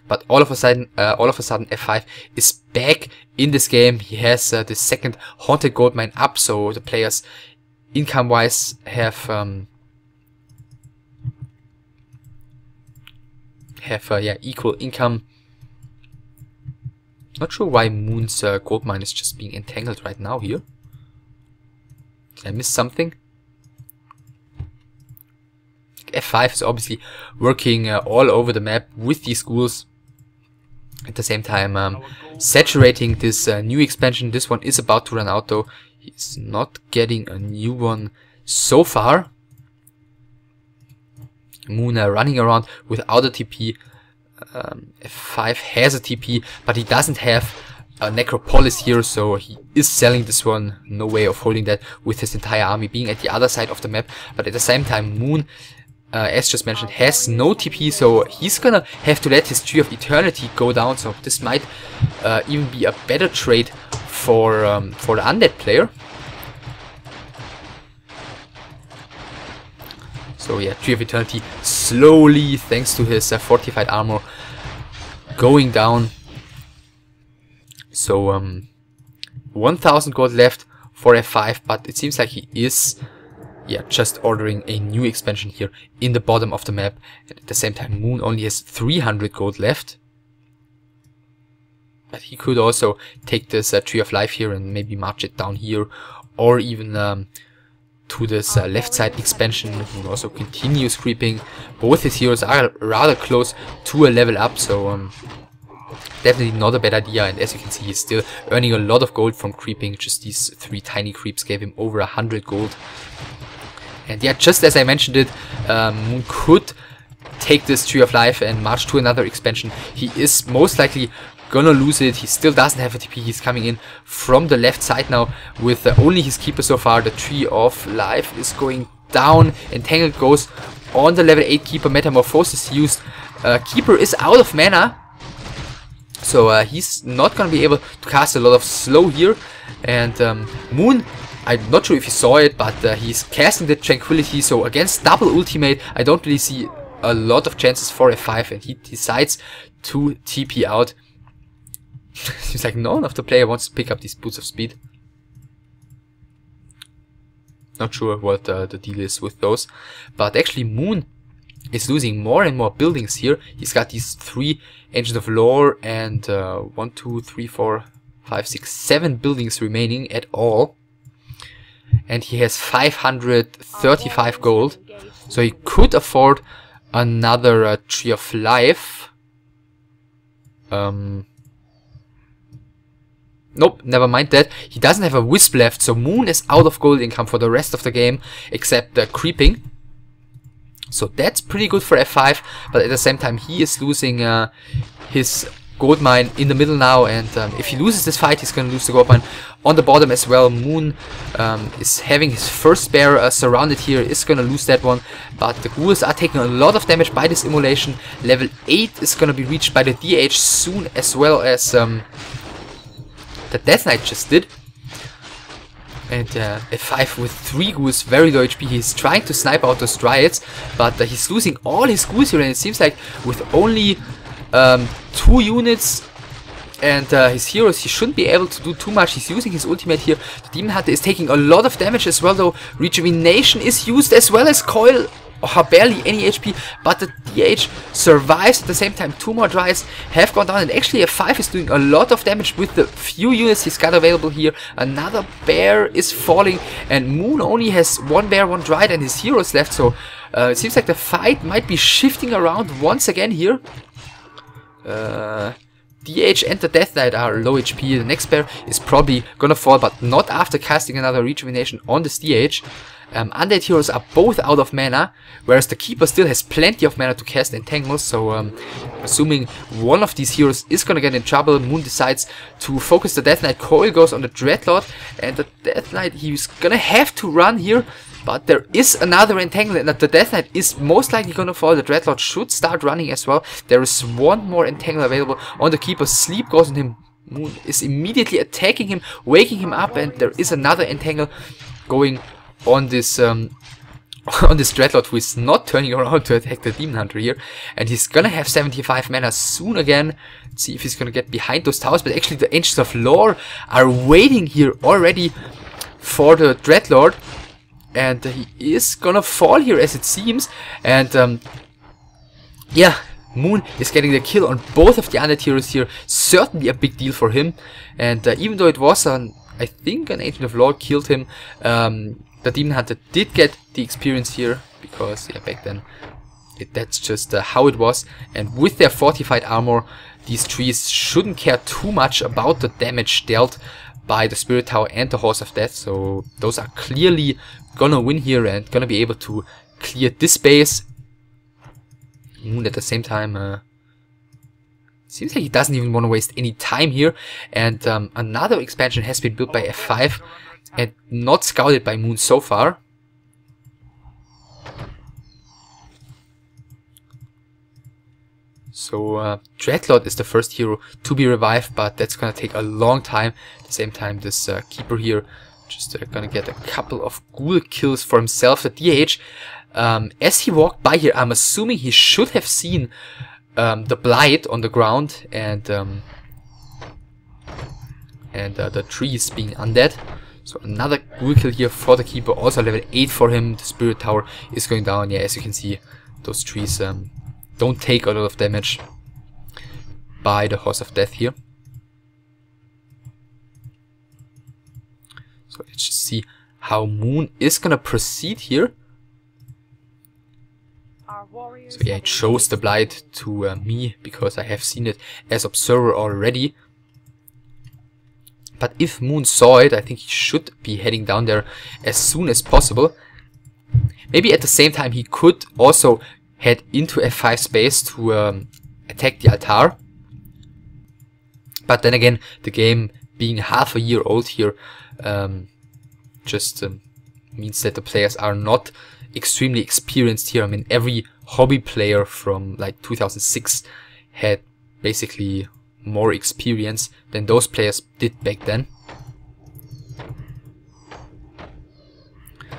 But all of a sudden F5 is back in this game. He has the second Haunted Goldmine up, so the players income wise have yeah, equal income. Not sure why Moon's gold mine is just being entangled right now here. Did I miss something? F5 is obviously working all over the map with these ghouls. At the same time saturating this new expansion. This one is about to run out though. He's not getting a new one so far. Moon running around without a TP. F5 has a TP, but he doesn't have a Necropolis here, so he is selling this one. No way of holding that with his entire army being at the other side of the map. But at the same time, Moon, as just mentioned, has no TP, so he's gonna have to let his Tree of Eternity go down. So this might even be a better trade for the undead player. So yeah, Tree of Eternity slowly, thanks to his fortified armor, going down. So 1000 gold left for F5, but it seems like he is, yeah, just ordering a new expansion here in the bottom of the map. And at the same time, Moon only has 300 gold left. But he could also take this Tree of Life here and maybe march it down here, or even to this left side expansion. He also continues creeping. Both his heroes are rather close to a level up, so definitely not a bad idea. And as you can see, he's still earning a lot of gold from creeping. Just these 3 tiny creeps gave him over 100 gold. And yeah, just as I mentioned it, Moon could take this Tree of Life and march to another expansion. He is most likely gonna lose it. He still doesn't have a TP. He's coming in from the left side now with only his Keeper so far. The Tree of Life is going down. Entangled goes on the level 8 Keeper. Metamorphosis used. Keeper is out of mana, so he's not gonna be able to cast a lot of slow here. And Moon, I'm not sure if you saw it, but he's casting the Tranquility, so against double ultimate I don't really see a lot of chances for F5, and he decides to TP out. Seems like none of the player wants to pick up these Boots of Speed. Not sure what the deal is with those. But actually Moon is losing more and more buildings here. He's got these 3 Ancient of Lore and 1, 2, 3, 4, 5, 6, 7 buildings remaining at all. And he has 535 gold. So he could afford another Tree of Life. Nope, never mind that. He doesn't have a Wisp left, so Moon is out of gold income for the rest of the game, except creeping. So that's pretty good for F5, but at the same time he is losing his gold mine in the middle now, and if he loses this fight, he's gonna lose the gold mine on the bottom as well. Moon is having his first bear surrounded here, is gonna lose that one, but the ghouls are taking a lot of damage by this immolation. Level 8 is gonna be reached by the DH soon, as well as the Death Knight just did. And F5 with 3 ghouls, very low HP. He's trying to snipe out those dryads, but he's losing all his ghouls here, and it seems like with only 2 units and his heroes, he shouldn't be able to do too much. He's using his ultimate here. The Demon Hunter is taking a lot of damage as well, though. Rejuvenation is used as well as Coil. Barely any HP, but the DH survives at the same time. 2 more Dryads have gone down, and actually F5 is doing a lot of damage with the few units he's got available here. Another bear is falling, and Moon only has 1 bear, 1 Dryad, and his heroes left, so it seems like the fight might be shifting around once again here. DH and the Death Knight are low HP. The next bear is probably gonna fall, but not after casting another rejuvenation on this DH. Undead heroes are both out of mana, whereas the Keeper still has plenty of mana to cast Entangle, so assuming one of these heroes is gonna get in trouble, Moon decides to focus the Death Knight. Coil goes on the Dreadlord, and the Death Knight, he's gonna have to run here, but there is another Entangle, and the Death Knight is most likely gonna fall. The Dreadlord should start running as well. There is 1 more Entangle available on the Keeper. Sleep goes on him. Moon is immediately attacking him, waking him up, and there is another Entangle going on this Dreadlord, who is not turning around to attack the Demon Hunter here, and he's gonna have 75 mana soon again. Let's see if he's gonna get behind those towers, but actually the Ancients of Lore are waiting here already for the Dreadlord, and he is gonna fall here as it seems, and yeah, Moon is getting the kill on both of the undead heroes here. Certainly a big deal for him, and even though it was I think an Ancient of Lore killed him, the Demon Hunter did get the experience here, because yeah, back then that's just how it was. And with their fortified armor, these trees shouldn't care too much about the damage dealt by the Spirit Tower and the Horse of Death, so those are clearly gonna win here and gonna be able to clear this base. Moon at the same time seems like he doesn't even want to waste any time here, and another expansion has been built by F5 and not scouted by Moon so far. So Dreadlord is the first hero to be revived, but that's gonna take a long time. At the same time, this Keeper here just gonna get a couple of ghoul kills for himself. The DH, as he walked by here, I'm assuming he should have seen the Blight on the ground and the trees being undead. So another ghoul kill here for the Keeper, also level 8 for him. The Spirit Tower is going down. Yeah, as you can see, those trees don't take a lot of damage by the Horse of Death here. So let's just see how Moon is gonna proceed here. So yeah, it shows the Blight to me, because I have seen it as observer already. But if Moon saw it, I think he should be heading down there as soon as possible. Maybe at the same time he could also head into F5 space to attack the altar. But then again, the game being half a year old here just means that the players are not extremely experienced here. I mean, every hobby player from like 2006 had basically more experience than those players did back then.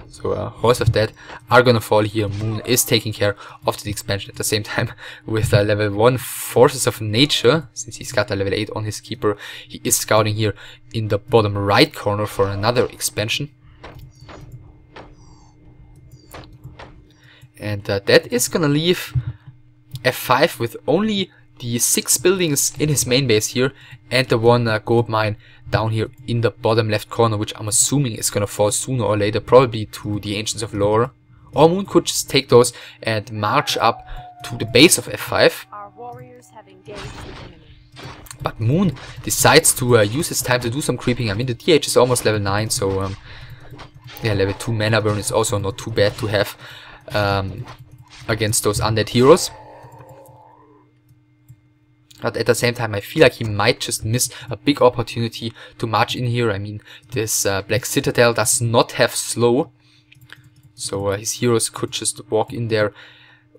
So Horse of Death are gonna fall here. Moon is taking care of the expansion at the same time with level 1 Forces of Nature, since he's got a level 8 on his Keeper. He is scouting here in the bottom right corner for another expansion. And that is gonna leave F5 with only the 6 buildings in his main base here, and the 1 gold mine down here in the bottom left corner, which I'm assuming is gonna fall sooner or later, probably to the Ancients of Lore. Or Moon could just take those and march up to the base of F5. Our warriors have engaged the enemy. But Moon decides to use his time to do some creeping. I mean, the DH is almost level 9, so yeah, level 2 mana burn is also not too bad to have. against those undead heroes. But at the same time, I feel like he might just miss a big opportunity to march in here. I mean, this Black Citadel does not have slow, so his heroes could just walk in there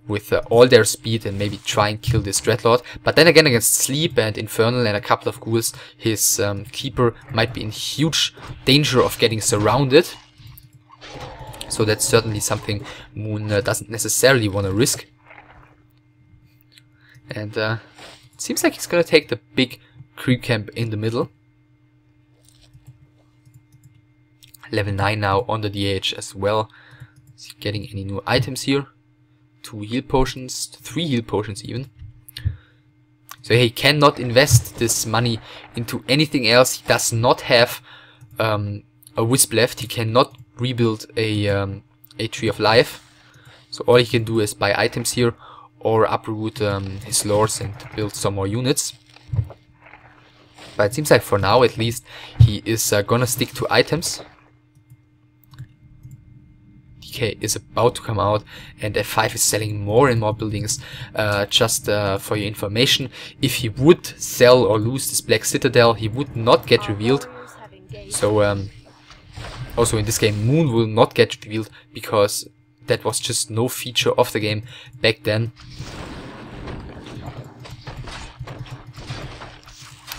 with all their speed and maybe try and kill this Dreadlord. But then again, against Sleep and Infernal and a couple of ghouls, his Keeper might be in huge danger of getting surrounded. So that's certainly something Moon doesn't necessarily want to risk. And seems like he's gonna take the big creep camp in the middle. Level 9 now on the DH as well. Is he getting any new items here? 2 heal potions, 3 heal potions even. So he cannot invest this money into anything else. He does not have a wisp left. He cannot rebuild a Tree of Life. So all he can do is buy items here, or uproot his lores and build some more units. But it seems like for now at least he is gonna stick to items. DK is about to come out, and F5 is selling more and more buildings. Just for your information, if he would sell or lose this Black Citadel, he would not get revealed. So also in this game, Moon will not get revealed, because that was just no feature of the game back then.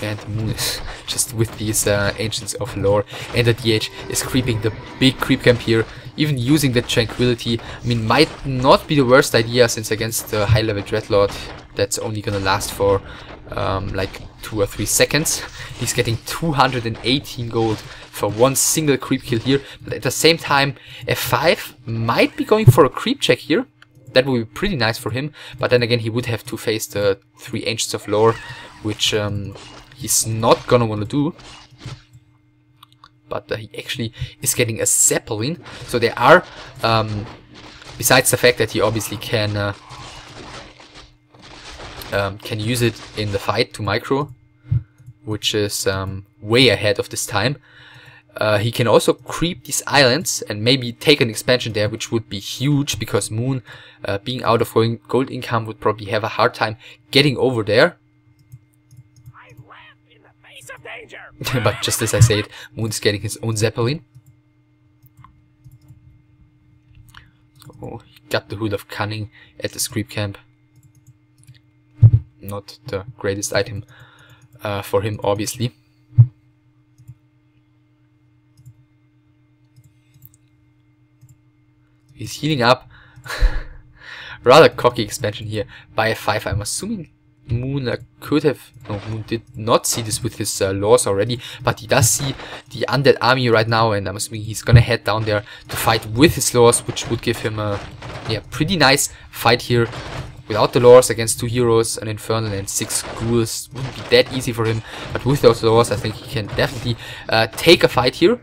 And Moon is just with these Ancients of Lore, and the DH is creeping the big creep camp here, even using the Tranquility. I mean, might not be the worst idea, since against the high level Dreadlord that's only gonna last for like 2 or 3 seconds. He's getting 218 gold for one single creep kill here, but at the same time F5 might be going for a creep check here. That would be pretty nice for him, but then again he would have to face the 3 Ancients of Lore, which he's not gonna want to do. But he actually is getting a Zeppelin, so there are, besides the fact that he obviously can use it in the fight to micro, which is way ahead of this time. He can also creep these islands and maybe take an expansion there, which would be huge, because Moon, being out of gold income, would probably have a hard time getting over there. I laugh in the face of danger. But just as I said, Moon's getting his own Zeppelin. So he got the Hood of Cunning at the creep camp. Not the greatest item for him, obviously. He's healing up. Rather cocky expansion here by F5. I'm assuming Moon could have... No, Moon did not see this with his lores already, but he does see the undead army right now, and I'm assuming he's gonna head down there to fight with his lores, which would give him a pretty nice fight here. Without the lores against 2 heroes, an Infernal and 6 ghouls, wouldn't be that easy for him, but with those lores I think he can definitely take a fight here.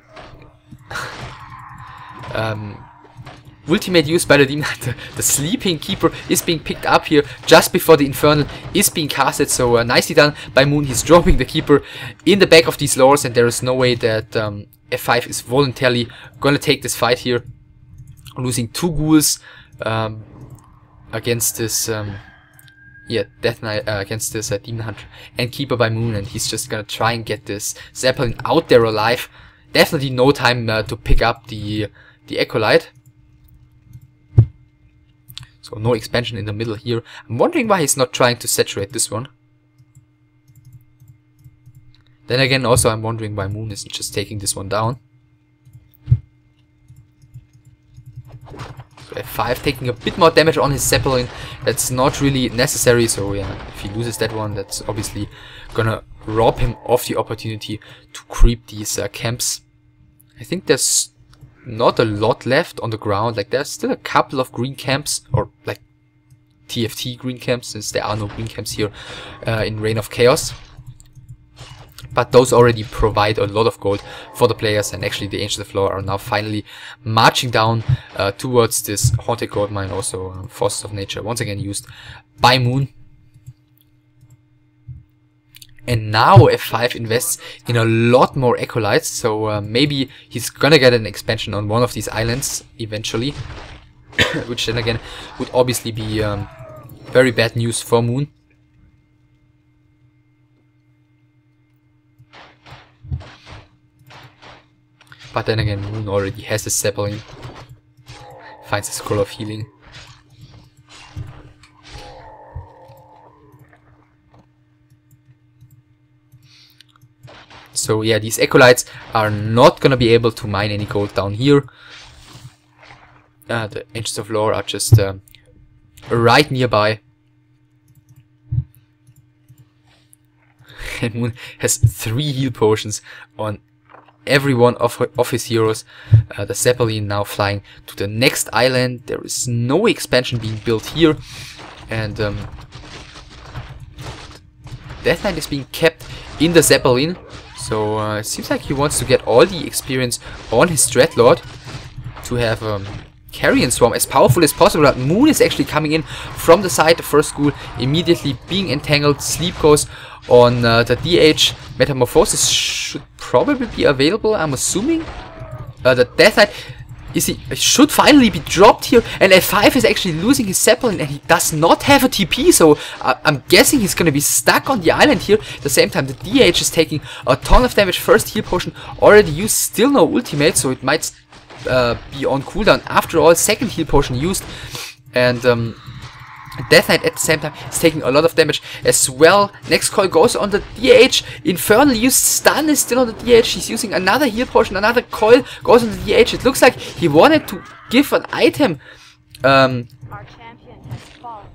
Ultimate use by the Demon Hunter. The Sleeping Keeper is being picked up here just before the Infernal is being casted, so nicely done by Moon. He's dropping the Keeper in the back of these lores, and there is no way that F5 is voluntarily gonna take this fight here. Losing 2 ghouls against this Death Knight, against this Demon Hunter and Keeper by Moon, and he's just gonna try and get this Zeppelin out there alive. Definitely no time to pick up the Acolyte. So no expansion in the middle here. I'm wondering why he's not trying to saturate this one. Then again, also I'm wondering why Moon isn't just taking this one down. So F5 taking a bit more damage on his Zeppelin. That's not really necessary, so yeah, if he loses that one, that's obviously gonna rob him of the opportunity to creep these camps. I think there's not a lot left on the ground. Like, there's still a couple of green camps, or like TFT green camps, since there are no green camps here in Reign of Chaos. But those already provide a lot of gold for the players, and actually the Ancients of Lore are now finally marching down towards this Haunted Gold Mine, also Forces of Nature, once again used by Moon. And now F5 invests in a lot more Acolytes, so maybe he's gonna get an expansion on one of these islands eventually. which then again would obviously be very bad news for Moon. But then again, Moon already has his Zeppelin. Finds a scroll of healing. So yeah, these acolytes are not gonna be able to mine any gold down here. The Ancients of Lore are just right nearby. And Moon has 3 heal potions on every one of his heroes. The Zeppelin now flying to the next island. There is no expansion being built here. And Death Knight is being kept in the Zeppelin. So it seems like he wants to get all the experience on his Dreadlord to have Carrion Swarm as powerful as possible. But Moon is actually coming in from the side. The first school immediately being entangled. Sleep goes on the DH. Metamorphosis should probably be available, I'm assuming. The Death Knight should finally be dropped here, and F5 is actually losing his Zeppelin, and he does not have a TP, so I'm guessing he's gonna be stuck on the island here. At the same time, the DH is taking a ton of damage. First heal potion already used, still no ultimate, so it might be on cooldown after all. Second heal potion used, and Death Knight at the same time is taking a lot of damage as well. Next coil goes on the DH. Infernal used, stun is still on the DH. He's using another heal potion. Another coil goes on the DH. It looks like he wanted to give an item Our champion has fallen.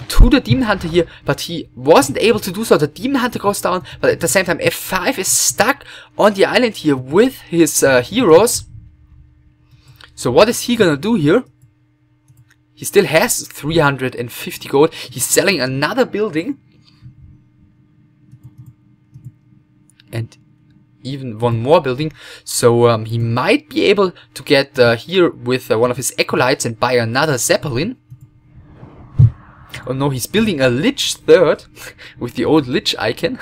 to the Demon Hunter here, but he wasn't able to do so. The Demon Hunter goes down, but at the same time F5 is stuck on the island here with his heroes. So what is he gonna do here? He still has 350 gold. He's selling another building. And even one more building. So he might be able to get here with one of his acolytes and buy another Zeppelin. Oh no, he's building a Lich third with the old Lich icon.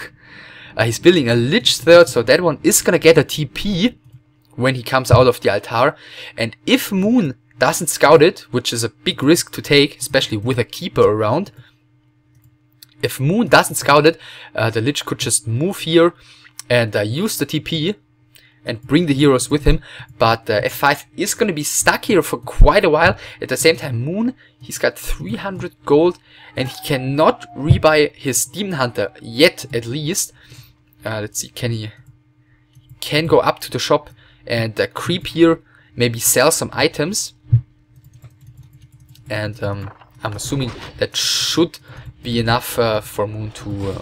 He's building a Lich third, so that one is gonna get a TP when he comes out of the altar. And if Moon doesn't scout it, which is a big risk to take, especially with a keeper around. If Moon doesn't scout it, the Lich could just move here and use the TP and bring the heroes with him. But F5 is going to be stuck here for quite a while. At the same time, Moon, he's got 300 gold and he cannot rebuy his Demon Hunter yet, at least. Let's see, can go up to the shop and creep here, maybe sell some items. And I'm assuming that should be enough for Moon to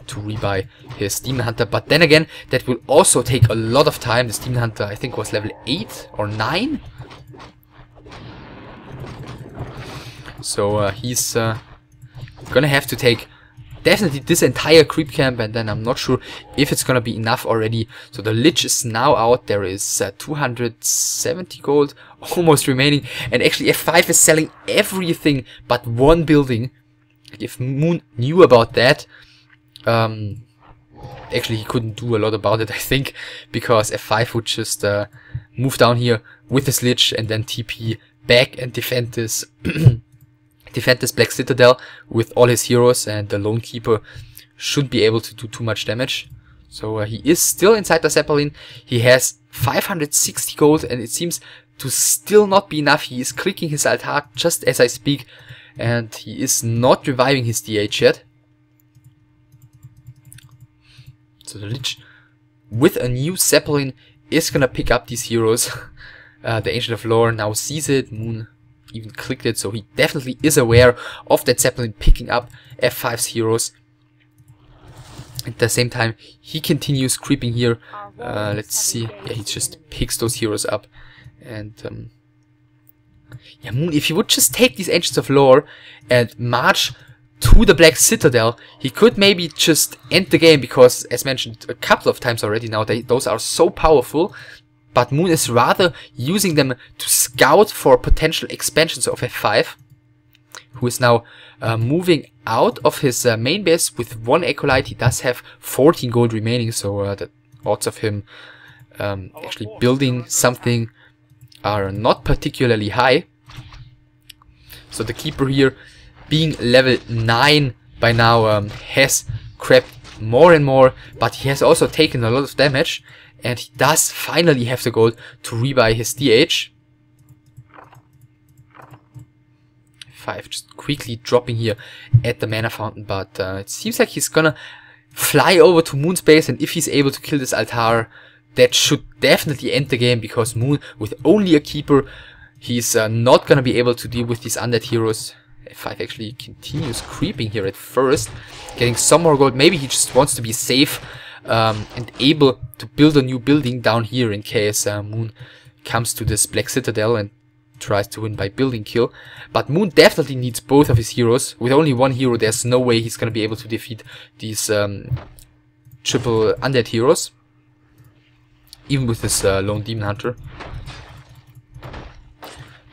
rebuy his Demon Hunter. But then again, that will also take a lot of time. This Demon Hunter, I think, was level 8 or 9. So he's gonna have to take definitely this entire creep camp, and then I'm not sure if it's gonna be enough already. So the Lich is now out. There is 270 gold almost remaining, and actually F5 is selling everything but one building. If Moon knew about that, actually he couldn't do a lot about it, I think, because F5 would just move down here with his Lich and then TP back and defend this defend this Black Citadel with all his heroes, and the Lone Keeper shouldn't be able to do too much damage. So he is still inside the Zeppelin. He has 560 gold and it seems to still not be enough. He is clicking his altar just as I speak, and he is not reviving his DH yet. So the Lich with a new Zeppelin is gonna pick up these heroes. The Ancient of Lore now sees it. Moon even clicked it, so he definitely is aware of that Zeppelin picking up F5's heroes. At the same time, he continues creeping here. Let's see. Yeah, he just picks those heroes up. And yeah, Moon, if he would just take these Ancients of Lore and march to the Black Citadel, he could maybe just end the game, because, as mentioned a couple of times already now, those are so powerful. But Moon is rather using them to scout for potential expansions of F5, who is now moving out of his main base with one acolyte. He does have 14 gold remaining, so the odds of him actually building something are not particularly high. So the keeper here, being level 9 by now, has crept more and more, but he has also taken a lot of damage, and he does finally have the gold to rebuy his DH. 5, just quickly dropping here at the mana fountain, but it seems like he's gonna fly over to Moon's base, and if he's able to kill this Altar, that should definitely end the game, because Moon, with only a keeper, he's not gonna be able to deal with these undead heroes. F5 actually continues creeping here at first, getting some more gold. Maybe he just wants to be safe and able to build a new building down here in case Moon comes to this Black Citadel and tries to win by building kill. But Moon definitely needs both of his heroes. With only one hero, there's no way he's gonna be able to defeat these triple undead heroes, even with this lone demon hunter.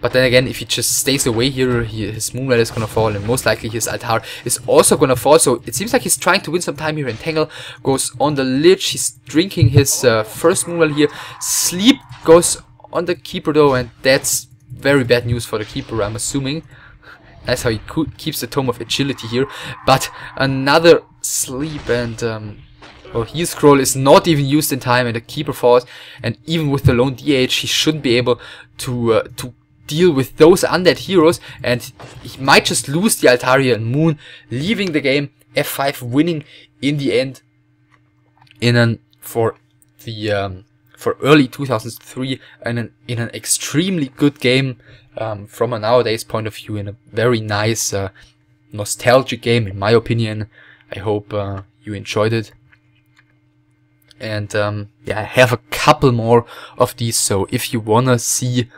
But then again, if he just stays away here, his Moonlight is gonna fall, and most likely his Altar is also gonna fall. So it seems like he's trying to win some time here, and Tangle goes on the Lich. He's drinking his first Moonlight here. Sleep goes on the Keeper though, and that's very bad news for the Keeper, I'm assuming. That's how he keeps the Tome of Agility here. But another Sleep, and well, Heal Scroll is not even used in time, and the Keeper falls. And even with the lone DH, he shouldn't be able to deal with those undead heroes, and he might just lose the Altaria, and Moon leaving the game. F5 winning in the end for early 2003, and in an extremely good game from a nowadays point of view, in a very nice nostalgic game in my opinion. I hope you enjoyed it. And yeah, I have a couple more of these, so if you wanna see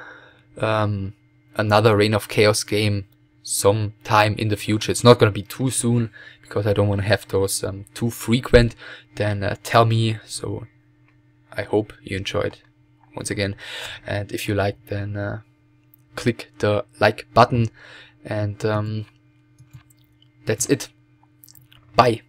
another Reign of Chaos game sometime in the future, it's not gonna be too soon, because I don't want to have those too frequent, then tell me. So I hope you enjoyed once again, and if you liked, then click the like button, and that's it. Bye.